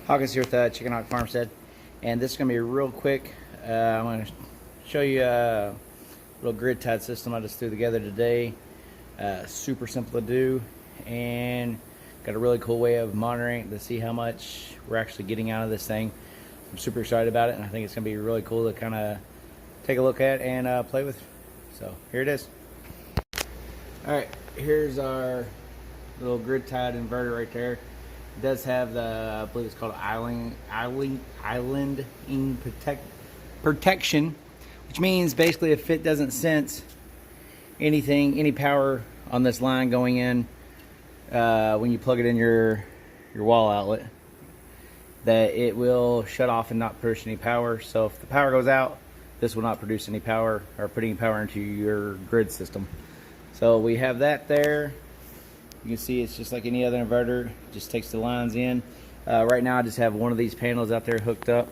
Hawkins here with Chickenhawkfarmstead, and this is going to be real quick. I'm going to show you a little grid tied system I just threw together today. Super simple to do, and got a really cool way of monitoring to see how much we're actually getting out of this thing. I'm super excited about it, and I think it's going to be really cool to kind of take a look at and play with. So here it is. Alright, here's our little grid tied inverter right there. It does have the, I believe it's called islanding protection, which means basically if it doesn't sense any power on this line going in when you plug it in your wall outlet, that it will shut off and not produce any power. So if the power goes out, this will not produce any power or put any power into your grid system. So we have that there. You can see it's just like any other inverter, it just takes the lines in. Right now I just have one of these panels out there hooked up,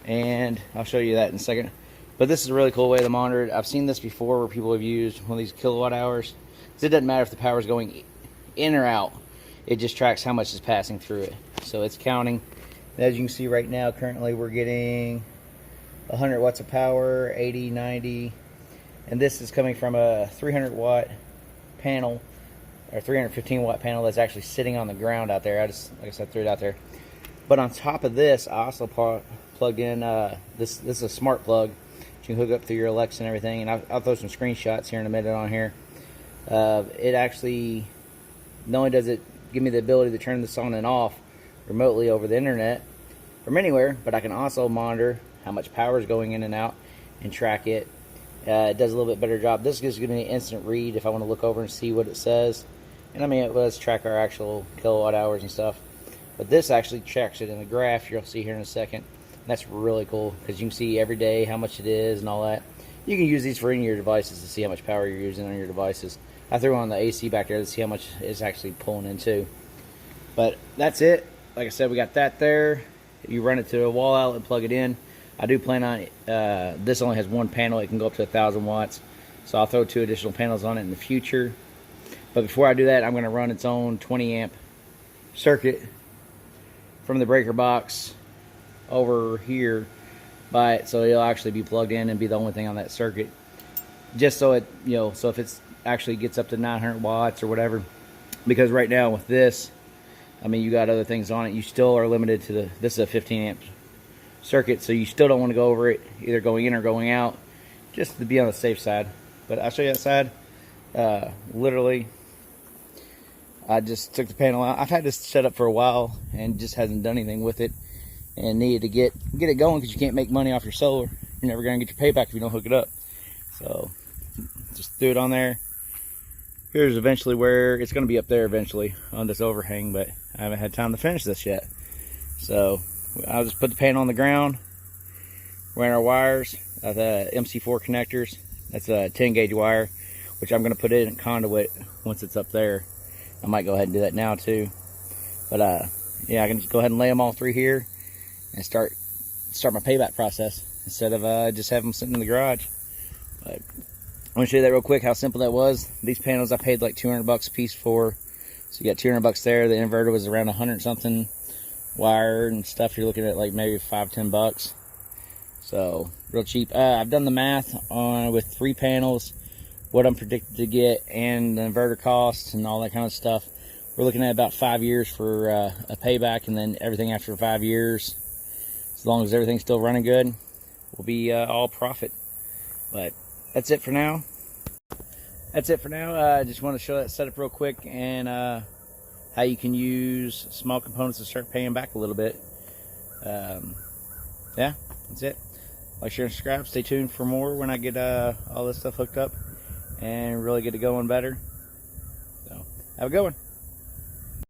and I'll show you that in a second. But this is a really cool way to monitor it. I've seen this before where people have used one of these kilowatt hours. It doesn't matter if the power is going in or out, it just tracks how much is passing through it. So it's counting. And as you can see right now, currently we're getting 100 watts of power, 80, 90, and this is coming from a 300 watt panel, or 315 watt panel that's actually sitting on the ground out there. I just, like I said, threw it out there. But on top of this, I also plugged in this is a smart plug you can hook up through your Alexa and everything, and I'll throw some screenshots here in a minute on here. It actually, not only does it give me the ability to turn this on and off remotely over the internet from anywhere, but I can also monitor how much power is going in and out and track it. It does a little bit better job. This gives me an instant read if I want to look over and see what it says. And I mean, it does track our actual kilowatt hours and stuff. But this actually tracks it in a graph you'll see here in a second. And that's really cool because you can see every day how much it is and all that. You can use these for any of your devices to see how much power you're using on your devices. I threw on the AC back there to see how much it's actually pulling into. But that's it. Like I said, we got that there. You run it to a wall outlet and plug it in. I do plan on this only has one panel. It can go up to 1,000 watts. So I'll throw 2 additional panels on it in the future. But before I do that, I'm going to run its own 20 amp circuit from the breaker box over here by it, so it'll actually be plugged in and be the only thing on that circuit, just so it, you know, so if it's actually gets up to 900 watts or whatever. Because right now with this, I mean, you got other things on it, you still are limited to the, this is a 15 amp circuit, so you still don't want to go over it either going in or going out, just to be on the safe side. But I'll show you that side. Literally, I just took the panel out. I've had this set up for a while and just hasn't done anything with it, and needed to get it going because you can't make money off your solar. You're never going to get your payback if you don't hook it up. So just threw it on there. Here's eventually where it's going to be up there eventually on this overhang, but I haven't had time to finish this yet. So I'll just put the panel on the ground, ran our wires, the MC4 connectors. That's a 10 gauge wire, which I'm going to put in a conduit once it's up there. I might go ahead and do that now too. But yeah, I can just go ahead and lay them all through here and start my payback process instead of just have them sitting in the garage. But I want to show you that real quick, how simple that was. These panels I paid like 200 bucks a piece for. So you got 200 bucks there. The inverter was around 100 something. Wire and stuff, you're looking at like maybe 5-10 bucks. So real cheap. I've done the math on with 3 panels, what I'm predicted to get, and the inverter costs and all that kind of stuff. We're looking at about 5 years for a payback, and then everything after 5 years, as long as everything's still running good, will be all profit. But that's it for now. That's it for now. I just want to show that setup real quick, and how you can use small components to start paying back a little bit. Yeah, that's it. Like, share, and subscribe. Stay tuned for more when I get all this stuff hooked up and really get it going better. So have a good one.